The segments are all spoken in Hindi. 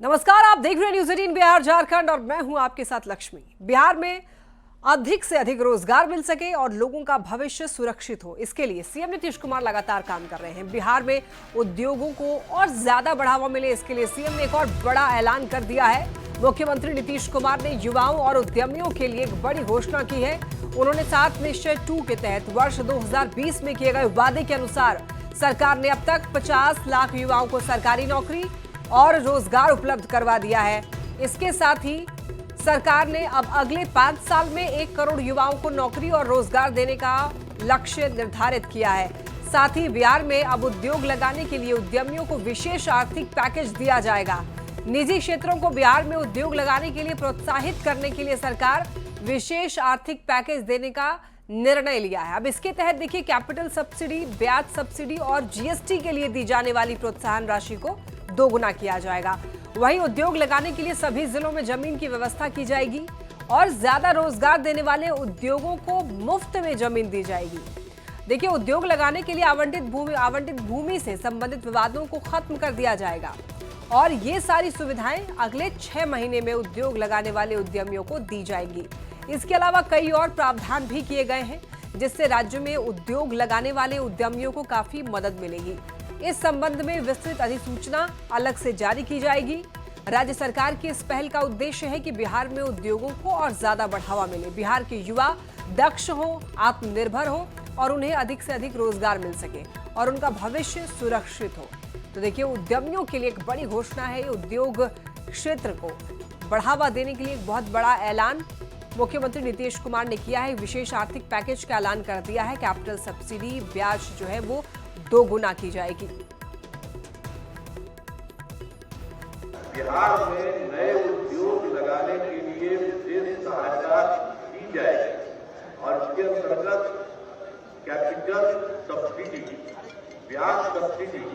नमस्कार, आप देख रहे हैं न्यूज 18 बिहार झारखंड और मैं हूं आपके साथ लक्ष्मी। बिहार में अधिक से अधिक रोजगार मिल सके और लोगों का भविष्य सुरक्षित हो, इसके लिए सीएम नीतीश कुमार लगातार काम कर रहे हैं। बिहार में उद्योगों को और ज्यादा बढ़ावा मिले, इसके लिए सीएम ने एक और बड़ा ऐलान कर दिया है। मुख्यमंत्री नीतीश कुमार ने युवाओं और उद्यमियों के लिए एक बड़ी घोषणा की है। उन्होंने 7 निश्चय 2 के तहत वर्ष 2020 में किए गए वादे के अनुसार सरकार ने अब तक 50 लाख युवाओं को सरकारी नौकरी और रोजगार उपलब्ध करवा दिया है। इसके साथ ही सरकार ने अब अगले 5 साल में 1 करोड़ युवाओं को नौकरी और रोजगार देने का लक्ष्य निर्धारित किया है। साथ ही बिहार में अब उद्योग लगाने के लिए उद्यमियों को विशेष आर्थिक पैकेज दिया जाएगा। निजी क्षेत्रों को बिहार में उद्योग लगाने के लिए प्रोत्साहित करने के लिए सरकार विशेष आर्थिक पैकेज देने का निर्णय लिया है। अब इसके तहत देखिए, कैपिटल सब्सिडी, ब्याज सब्सिडी और जीएसटी के लिए दी जाने वाली प्रोत्साहन राशि को दोगुना किया जाएगा। वहीं उद्योग लगाने के लिए सभी जिलों में जमीन की व्यवस्था की जाएगी और ज्यादा रोजगार देने वाले उद्योगों को मुफ्त में जमीन दी जाएगी। देखिए, उद्योग लगाने के लिए आवंटित भूमि से संबंधित विवादों को खत्म कर दिया जाएगा और ये सारी सुविधाएं अगले 6 महीने में उद्योग लगाने वाले उद्यमियों को दी जाएंगी। इसके अलावा कई और प्रावधान भी किए गए हैं, जिससे राज्य में उद्योग लगाने वाले उद्यमियों को काफी मदद मिलेगी। इस संबंध में विस्तृत अधिसूचना अलग से जारी की जाएगी। राज्य सरकार की इस पहल का उद्देश्य है कि बिहार में उद्योगों को और ज्यादा बढ़ावा मिले, बिहार के युवा दक्ष हो, आत्मनिर्भर हो और उन्हें अधिक से अधिक रोजगार मिल सके और उनका भविष्य सुरक्षित हो। तो देखिए, उद्यमियों के लिए एक बड़ी घोषणा है। उद्योग क्षेत्र को बढ़ावा देने के लिए एक बहुत बड़ा ऐलान मुख्यमंत्री नीतीश कुमार ने किया है। विशेष आर्थिक पैकेज का ऐलान कर दिया है। कैपिटल सब्सिडी, ब्याज जो है वो दोगुना की जाएगी। बिहार में नए उद्योग लगाने के लिए विशेष सहायता दी जाएगी और इसके अंतर्गत कैपिटल सब्सिडी, ब्याज सब्सिडी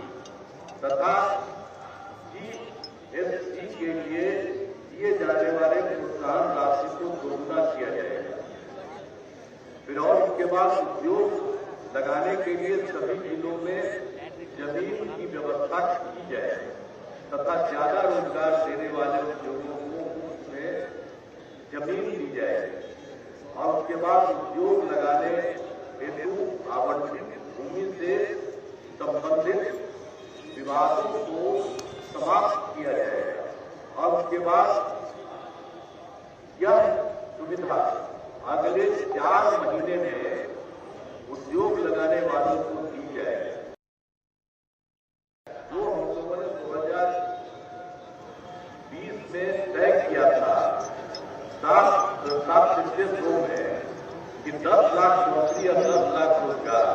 तथा जीएसटी के लिए दिए जाने वाले प्रोत्साहन राशि को दोगुना किया जाएगा। फिर और उसके बाद उद्योग लगाने के लिए सभी जिलों में जमीन की व्यवस्था की जाए तथा ज्यादा रोजगार देने वाले उद्योगों को उसमें जमीन दी जाए और उसके बाद उद्योग लगाने हेतु आवंटित भूमि से संबंधित विवादों को समाप्त किया जाएगा और उसके बाद यह सुविधा अगले 4 महीने में उद्योग लगाने वालों को दी जाए। जो हम लोगों ने 2020 में तय किया था 7 से 2 में कि 10 लाख नौकरी और 10 लाख रोजगार,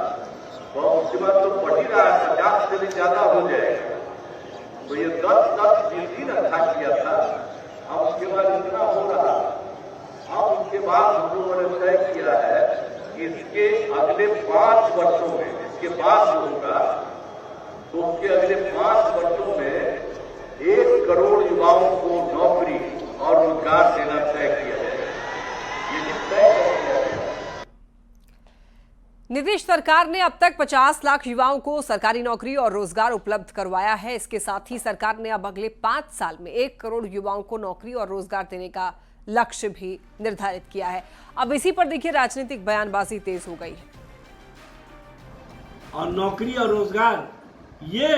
तो उसके बाद तो बढ़ ही रहा है, 50 से भी ज्यादा हो जाएगा। तो ये 10 20 दिन अच्छा किया था, अब उसके बाद इतना हो रहा। अब उसके बाद हम लोगों ने तय किया है इसके अगले 5 वर्षों में, इसके बाद जो होगा तो उसके अगले 5 वर्षों में 1 करोड़ युवाओं को नौकरी और रोजगार देना तय किया जाएगा। ये तय किया गया। नीतीश सरकार ने अब तक 50 लाख युवाओं को सरकारी नौकरी और रोजगार उपलब्ध करवाया है। इसके साथ ही सरकार ने अब अगले 5 साल में 1 करोड़ युवाओं को नौकरी और रोजगार देने का लक्ष्य भी निर्धारित किया है। अब इसी पर देखिए, राजनीतिक बयानबाजी तेज हो गई है। और नौकरी और रोजगार ये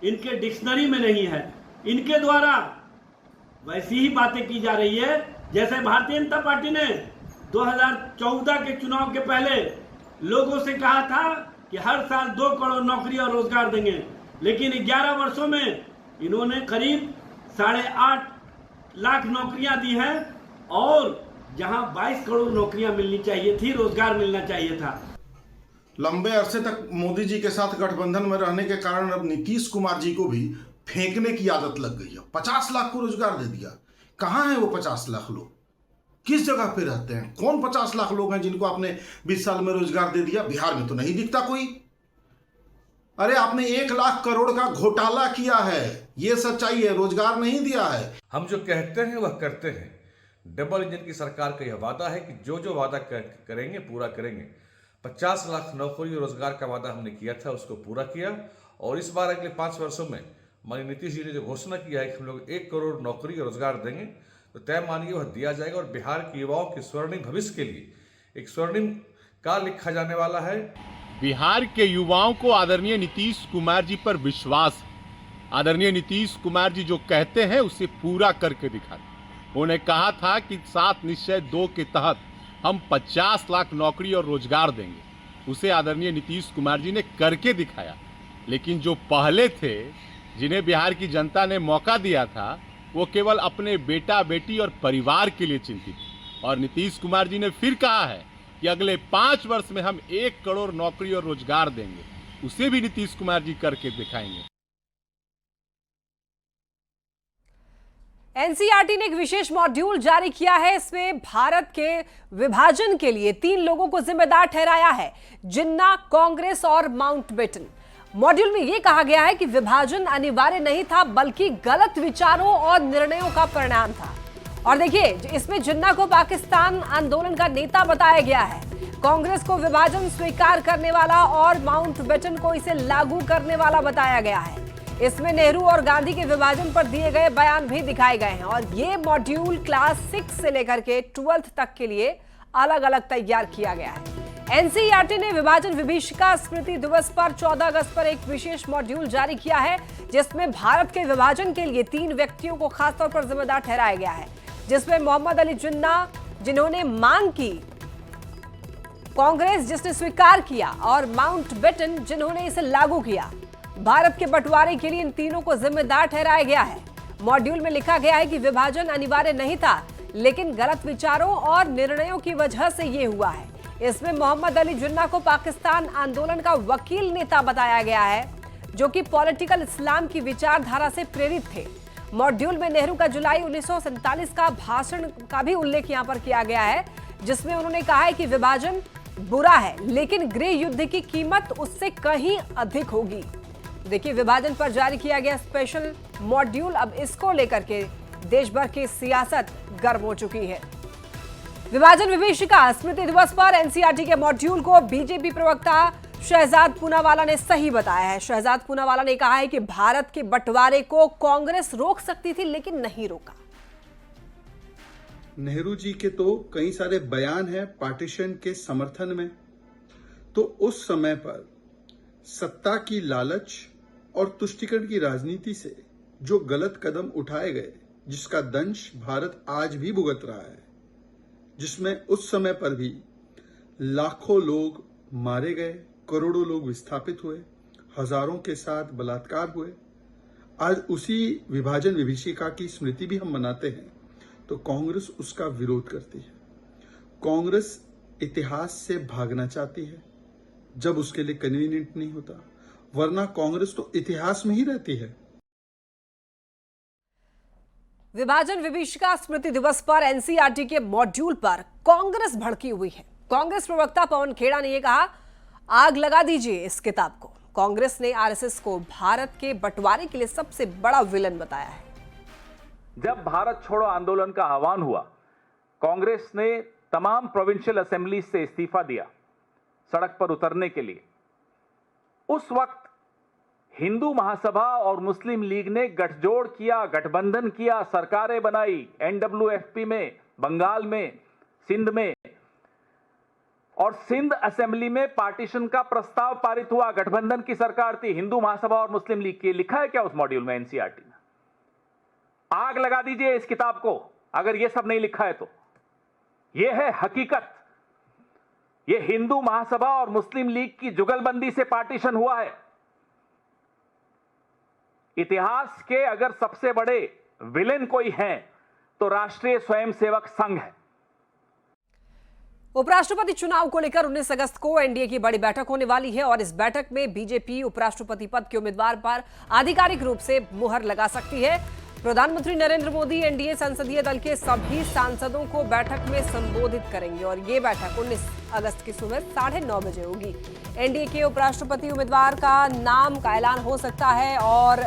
इनके डिक्शनरी में नहीं है। इनके द्वारा वैसी ही बातें की जा रही है जैसे भारतीय जनता पार्टी ने 2014 के चुनाव के पहले लोगों से कहा था कि हर साल 2 करोड़ नौकरी और रोजगार देंगे, लेकिन 11 वर्षों में इन्होंने करीब 8.5 लाख नौकरियां दी हैं और जहां 22 करोड़ नौकरियां मिलनी चाहिए थी, रोजगार मिलना चाहिए था। लंबे अरसे तक मोदी जी के साथ गठबंधन में रहने के कारण अब नीतीश कुमार जी को भी फेंकने की आदत लग गई है। 50 लाख को रोजगार दे दिया। कहां है वो 50 लाख लोग? किस जगह पे रहते हैं? कौन 50 लाख लोग हैं जिनको आपने 20 साल में रोजगार दे दिया? बिहार में तो नहीं दिखता कोई। अरे आपने 1 लाख करोड़ का घोटाला किया है, ये सच्चाई है, रोजगार नहीं दिया है। हम जो कहते हैं वह करते हैं। डबल इंजन की सरकार का यह वादा है कि जो जो वादा करेंगे पूरा करेंगे। 50 लाख नौकरी रोजगार का वादा हमने किया था, उसको पूरा किया और इस बार अगले 5 वर्षों में माननीय नीतीश जी ने जो घोषणा किया है कि हम लोग 1 करोड़ नौकरी और रोजगार देंगे, तो तय मानिए वह दिया जाएगा और बिहार के युवाओं के स्वर्णिम भविष्य के लिए एक स्वर्णिम काल लिखा जाने वाला है। बिहार के युवाओं को आदरणीय नीतीश कुमार जी पर विश्वास है। आदरणीय नीतीश कुमार जी जो कहते हैं उसे पूरा करके दिखाते। उन्होंने कहा था कि 7 निश्चय 2 के तहत हम 50 लाख नौकरी और रोजगार देंगे। उसे आदरणीय नीतीश कुमार जी ने करके दिखाया। लेकिन जो पहले थे, जिन्हें बिहार की जनता ने मौका दिया था, वो केवल अपने बेटा बेटी और परिवार के लिए चिंतित थे। और नीतीश कुमार जी ने फिर कहा है कि अगले 5 वर्ष में हम 1 करोड़ नौकरी और रोजगार देंगे। उसे भी नीतीश कुमार जी करके दिखाएंगे। एनसीईआरटी ने एक विशेष मॉड्यूल जारी किया है। इसमें भारत के विभाजन के लिए 3 लोगों को जिम्मेदार ठहराया है, जिन्ना, कांग्रेस और माउंटबेटन। मॉड्यूल में यह कहा गया है कि विभाजन अनिवार्य नहीं था, बल्कि गलत विचारों और निर्णयों का परिणाम था। और देखिए, इसमें जिन्ना को पाकिस्तान आंदोलन का नेता बताया गया है, कांग्रेस को विभाजन स्वीकार करने वाला और माउंटबेटन को इसे लागू करने वाला बताया गया है। इसमें नेहरू और गांधी के विभाजन पर दिए गए बयान भी दिखाए गए हैं। और ये मॉड्यूल क्लास 6 से लेकर के 12th तक के लिए अलग अलग तैयार किया गया है। एनसीईआरटी ने विभाजन विभीषिका स्मृति दिवस पर 14 अगस्त पर एक विशेष मॉड्यूल जारी किया है, जिसमें भारत के विभाजन के लिए 3 व्यक्तियों को खासतौर पर जिम्मेदार ठहराया गया है, जिसमें मोहम्मद अली जिन्ना, जिन्होंने मांग की, कांग्रेस जिसने स्वीकार किया, और माउंटबेटन जिन्होंने इसे लागू किया। भारत के बंटवारे के लिए इन तीनों को जिम्मेदार ठहराया गया है। मॉड्यूल में लिखा गया है कि विभाजन अनिवार्य नहीं था, लेकिन गलत विचारों और निर्णयों की वजह से ये हुआ है। इसमें मोहम्मद अली जिन्ना को पाकिस्तान आंदोलन का वकील नेता बताया गया है, जो कि पॉलिटिकल इस्लाम की विचारधारा से प्रेरित थे। मॉड्यूल में नेहरू का जुलाई 1947 का भाषण का भी उल्लेख यहाँ पर किया गया है, जिसमें उन्होंने कहा है कि विभाजन बुरा है, लेकिन गृह युद्ध की कीमत उससे कहीं अधिक होगी। देखिए, विभाजन पर जारी किया गया स्पेशल मॉड्यूल, अब इसको लेकर के देश भर की सियासत गर्म हो चुकी है। विभाजन विभीषिका स्मृति दिवस पर एनसीईआरटी के मॉड्यूल को बीजेपी प्रवक्ता शहजाद पूनावाला ने सही बताया है। शहजाद पूनावाला ने कहा है कि भारत के बंटवारे को कांग्रेस रोक सकती थी, लेकिन नहीं रोका। नेहरू जी के तो कई सारे बयान हैं पार्टीशन के समर्थन में। तो उस समय पर सत्ता की लालच और तुष्टीकरण की राजनीति से जो गलत कदम उठाए गए, जिसका दंश भारत आज भी भुगत रहा है, जिसमें उस समय पर भी लाखों लोग मारे गए, करोड़ों लोग विस्थापित हुए, हजारों के साथ बलात्कार हुए। आज उसी विभाजन विभीषिका की स्मृति भी हम मनाते हैं, तो कांग्रेस उसका विरोध करती है। कांग्रेस इतिहास से भागना चाहती है जब उसके लिए कन्वीनियंट नहीं होता, वरना कांग्रेस तो इतिहास में ही रहती है। विभाजन विभीषिका स्मृति दिवस पर एनसीईआरटी के मॉड्यूल पर कांग्रेस भड़की हुई है। कांग्रेस प्रवक्ता पवन खेड़ा ने यह कहा, आग लगा दीजिए इस किताब को। कांग्रेस ने आरएसएस को भारत के बंटवारे के लिए सबसे बड़ा विलन बताया है। जब भारत छोड़ो आंदोलन का आह्वान हुआ, कांग्रेस ने तमाम प्रोविंशियल असेंबली से इस्तीफा दिया सड़क पर उतरने के लिए। उस वक्त हिंदू महासभा और मुस्लिम लीग ने गठजोड़ किया, गठबंधन किया, सरकारें बनाई, एनडब्ल्यूएफपी में, बंगाल में, सिंध में, और सिंध असेंबली में पार्टीशन का प्रस्ताव पारित हुआ। गठबंधन की सरकार थी, हिंदू महासभा और मुस्लिम लीग की। लिखा है क्या उस मॉड्यूल में एनसीईआरटी में? आग लगा दीजिए इस किताब को अगर यह सब नहीं लिखा है तो। यह है हकीकत। यह हिंदू महासभा और मुस्लिम लीग की जुगलबंदी से पार्टीशन हुआ है। इतिहास के अगर सबसे बड़े विलेन कोई हैं तो राष्ट्रीय स्वयंसेवक संघ है। उपराष्ट्रपति चुनाव को लेकर 19 अगस्त को एनडीए की बड़ी बैठक होने वाली है और इस बैठक में बीजेपी उपराष्ट्रपति पद के उम्मीदवार पर आधिकारिक रूप से मुहर लगा सकती है। प्रधानमंत्री नरेंद्र मोदी एनडीए संसदीय दल के सभी सांसदों को बैठक में संबोधित करेंगे और ये बैठक 19 अगस्त की सुबह 9:30 बजे होगी। एनडीए के उपराष्ट्रपति उम्मीदवार का नाम का ऐलान हो सकता है और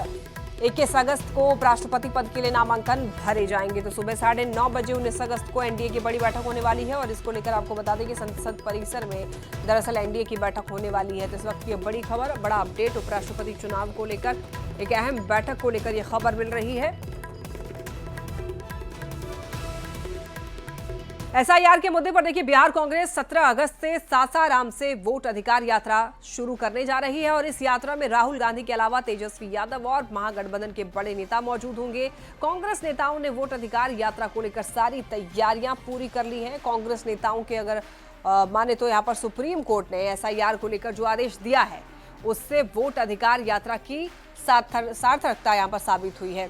21 अगस्त को उपराष्ट्रपति पद के लिए नामांकन भरे जाएंगे। तो सुबह 9:30 बजे 19 अगस्त को एनडीए की बड़ी बैठक होने वाली है और इसको लेकर आपको बता दें कि संसद परिसर में दरअसल एनडीए की बैठक होने वाली है। तो इस वक्त की बड़ी खबर, बड़ा अपडेट उपराष्ट्रपति चुनाव को लेकर, एक अहम बैठक को लेकर यह खबर मिल रही है। एसआईआर के मुद्दे पर देखिए, बिहार कांग्रेस 17 अगस्त से सासाराम से वोट अधिकार यात्रा शुरू करने जा रही है और इस यात्रा में राहुल गांधी के अलावा तेजस्वी यादव और महागठबंधन के बड़े नेता मौजूद होंगे। कांग्रेस नेताओं ने वोट अधिकार यात्रा को लेकर सारी तैयारियां पूरी कर ली हैं। कांग्रेस नेताओं के अगर माने तो यहाँ पर सुप्रीम कोर्ट ने एसआईआर को लेकर जो आदेश दिया है उससे वोट अधिकार यात्रा की सार्थकता यहाँ पर साबित हुई है।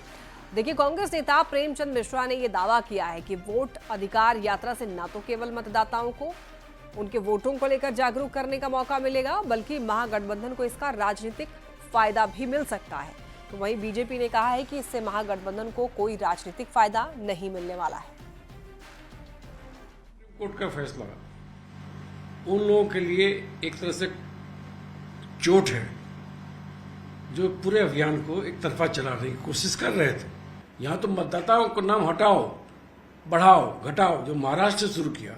देखिए, कांग्रेस नेता प्रेमचंद मिश्रा ने यह दावा किया है कि वोट अधिकार यात्रा से न तो केवल मतदाताओं को उनके वोटों को लेकर जागरूक करने का मौका मिलेगा, बल्कि महागठबंधन को इसका राजनीतिक फायदा भी मिल सकता है। तो वहीं बीजेपी ने कहा है कि इससे महागठबंधन को कोई राजनीतिक फायदा नहीं मिलने वाला है। कोर्ट का फैसला उन लोगों के लिए एक तरह से चोट है जो पूरे अभियान को एक तरफा चलाने की कोशिश कर रहे थे। यहाँ तो मतदाताओं को नाम हटाओ, बढ़ाओ, घटाओ, जो महाराष्ट्र से शुरू किया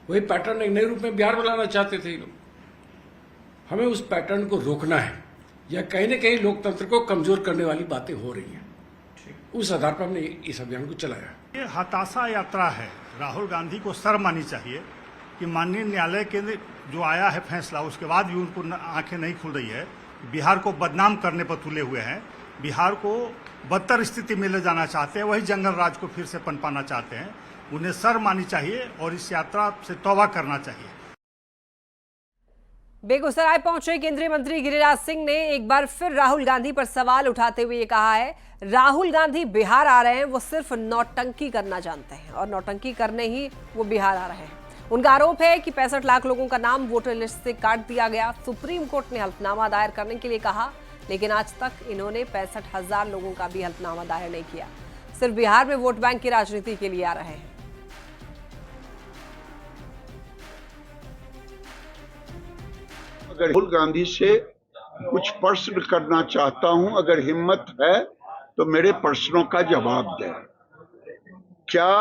वही पैटर्न एक नए रूप में बिहार में लाना चाहते थे ये लोग। हमें उस पैटर्न को रोकना है, या कहीं न कहीं लोकतंत्र को कमजोर करने वाली बातें हो रही हैं। उस आधार पर हमने इस अभियान को चलाया। ये हताशा यात्रा है। राहुल गांधी को शर्म आनी चाहिए कि माननीय न्यायालय के जो आया है फैसला, उसके बाद भी उनको आंखें नहीं खुल रही है। बिहार को बदनाम करने पर तुले हुए हैं, बिहार को बदतर स्थिति में ले जाना चाहते हैं, वही जंगल राज को फिर से पनपाना चाहते हैं। उन्हें शर्म आनी चाहिए और इस यात्रा से तौबा करना चाहिए। बेगूसराय पहुंचे केंद्रीय मंत्री गिरिराज सिंह ने एक बार फिर राहुल गांधी पर सवाल उठाते हुए ये कहा है, राहुल गांधी बिहार आ रहे हैं, वो सिर्फ नौटंकी करना जानते हैं और नौटंकी करने ही वो बिहार आ रहे हैं। उनका आरोप है कि 65 लाख लोगों का नाम वोटर लिस्ट से काट दिया गया। सुप्रीम कोर्ट ने हल्फनामा दायर करने के लिए कहा, लेकिन आज तक इन्होंने 65,000 लोगों का भी हल्फनामा दायर नहीं किया। सिर्फ बिहार में वोट बैंक की राजनीति के लिए आ रहे हैं। अगर राहुल गांधी से कुछ प्रश्न करना चाहता हूं, अगर हिम्मत है तो मेरे प्रश्नों का जवाब दें। क्या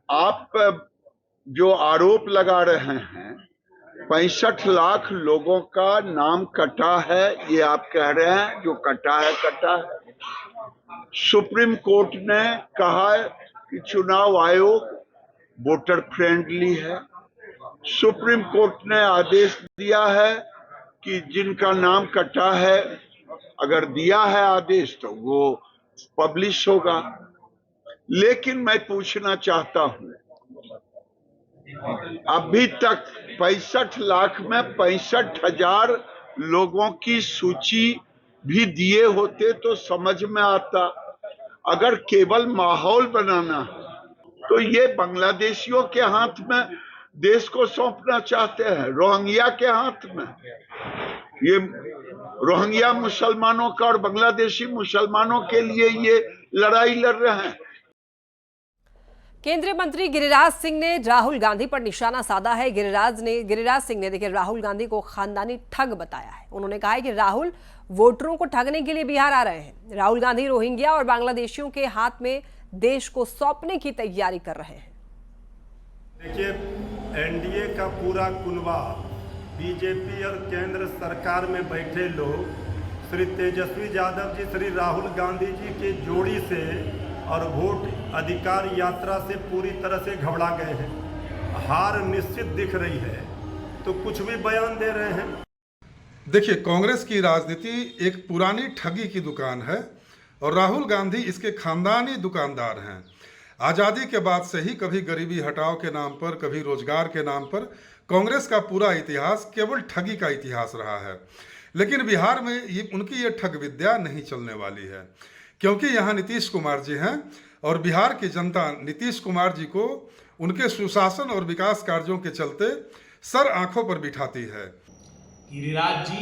आप जो आरोप लगा रहे हैं 65 लाख लोगों का नाम कटा है, ये आप कह रहे हैं जो कटा है कटा है। सुप्रीम कोर्ट ने कहा है कि चुनाव आयोग वोटर फ्रेंडली है। सुप्रीम कोर्ट ने आदेश दिया है कि जिनका नाम कटा है, अगर दिया है आदेश तो वो पब्लिश होगा। लेकिन मैं पूछना चाहता हूं, अभी तक 65 लाख में 65,000 लोगों की सूची भी दिए होते तो समझ में आता। अगर केवल माहौल बनाना है तो ये बांग्लादेशियों के हाथ में देश को सौंपना चाहते हैं, रोहिंग्या के हाथ में। ये रोहिंग्या मुसलमानों का और बांग्लादेशी मुसलमानों के लिए ये लड़ाई लड़ रहे हैं। केंद्रीय मंत्री गिरिराज सिंह ने राहुल गांधी पर निशाना साधा है। गिरिराज सिंह ने देखिए राहुल गांधी को खानदानी ठग बताया है। उन्होंने कहा है कि राहुल वोटरों को ठगने के लिए बिहार आ रहे हैं। राहुल गांधी रोहिंग्या और बांग्लादेशियों के हाथ में देश को सौंपने की तैयारी कर रहे हैं। देखिए, एनडीए का पूरा कुनबा, बीजेपी और केंद्र सरकार में बैठे लोग श्री तेजस्वी यादव जी, श्री राहुल गांधी जी के जोड़ी से और वोट अधिकार यात्रा से पूरी तरह से घबरा गए हैं। हार निश्चित दिख रही है तो कुछ भी बयान दे रहे हैं। देखिए, कांग्रेस की राजनीति एक पुरानी ठगी की दुकान है और राहुल गांधी इसके खानदानी दुकानदार हैं। आज़ादी के बाद से ही कभी गरीबी हटाओ के नाम पर, कभी रोजगार के नाम पर कांग्रेस का पूरा इतिहास केवल ठगी का इतिहास रहा है। लेकिन बिहार में उनकी ये ठग विद्या नहीं चलने वाली है, क्योंकि यहाँ नीतीश कुमार जी हैं और बिहार की जनता नीतीश कुमार जी को उनके सुशासन और विकास कार्यों के चलते सर आंखों पर बिठाती है। गिरिराज जी,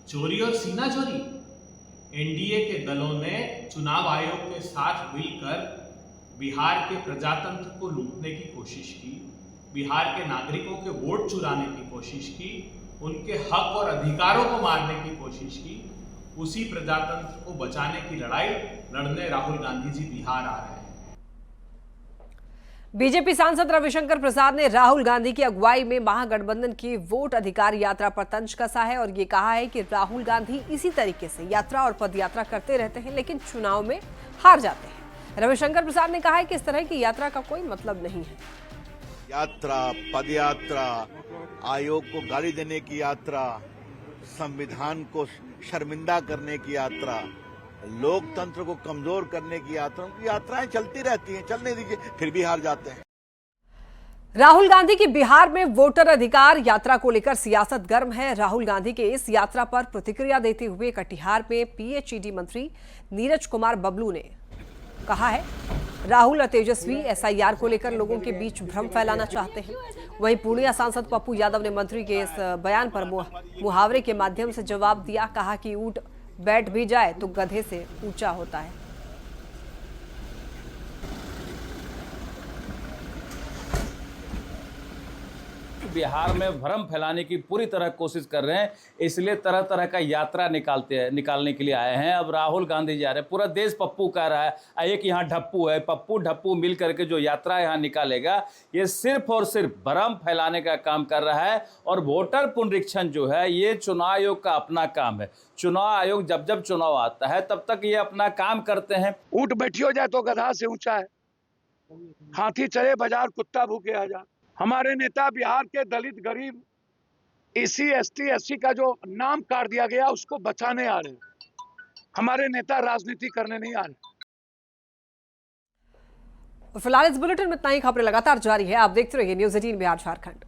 चोरी और सीना चोरी, एनडीए के दलों ने चुनाव आयोग के साथ मिलकर बिहार के प्रजातंत्र को लूटने की कोशिश की, बिहार के नागरिकों के वोट चुराने की कोशिश की, उनके हक और अधिकारों को मारने की कोशिश की उसी प्रजातंत्र को बचाने की लड़ाई लड़ने राहुल गांधी जी बिहार आ रहे हैं। बीजेपी सांसद रविशंकर प्रसाद ने राहुल गांधी की अगुवाई में महागठबंधन की वोट अधिकार यात्रा पर तंज कसा है और ये कहा है कि राहुल गांधी इसी तरीके से यात्रा और पदयात्रा करते रहते हैं लेकिन चुनाव में हार जाते हैं। रविशंकर प्रसाद ने कहा है कि इस तरह की यात्रा का कोई मतलब नहीं है। यात्रा, पदयात्रा, आयोग को गाली देने की यात्रा, संविधान को शर्मिंदा करने की यात्रा, लोकतंत्र को कमजोर करने की यात्रा, उनकी यात्राएं चलती रहती हैं, चलने दीजिए, फिर भी हार जाते हैं। राहुल गांधी की बिहार में वोटर अधिकार यात्रा को लेकर सियासत गर्म है। राहुल गांधी के इस यात्रा पर प्रतिक्रिया देते हुए कटिहार में पीएचईडी मंत्री नीरज कुमार बबलू ने कहा है राहुल और तेजस्वी एसआईआर को लेकर लोगों के बीच भ्रम फैलाना चाहते हैं। वहीं पूर्णिया सांसद पप्पू यादव ने मंत्री के इस बयान पर मुहावरे के माध्यम से जवाब दिया। कहा कि ऊंट बैठ भी जाए तो गधे से ऊंचा होता है। बिहार में भ्रम फैलाने की पूरी तरह कोशिश कर रहे हैं, इसलिए तरह तरह का यात्रा निकालने के लिए आए हैं। अब राहुल गांधी जा रहे हैं, पूरा देश पप्पू कह रहा है, एक यहाँ ढप्पू है, पप्पू ढप्पू मिल करके जो यात्रा यहाँ निकालेगा ये सिर्फ और सिर्फ भ्रम फैलाने का काम कर रहा है। और वोटर पुनरीक्षण जो है ये चुनाव आयोग का अपना काम है। चुनाव आयोग जब जब चुनाव आता है तब तक ये अपना काम करते हैं। ऊंट बैठी हो जाए तो गधा से ऊंचा है, हाथी चले बाजार कुत्ता भूखे आ जा। हमारे नेता बिहार के दलित, गरीब, एसी, एसटी, एससी का जो नाम काट दिया गया उसको बचाने आ रहे हैं। हमारे नेता राजनीति करने नहीं आ रहे। फिलहाल इस बुलेटिन में इतना ही। खबरें लगातार जारी है, आप देखते रहिए न्यूज़ 18 बिहार झारखंड।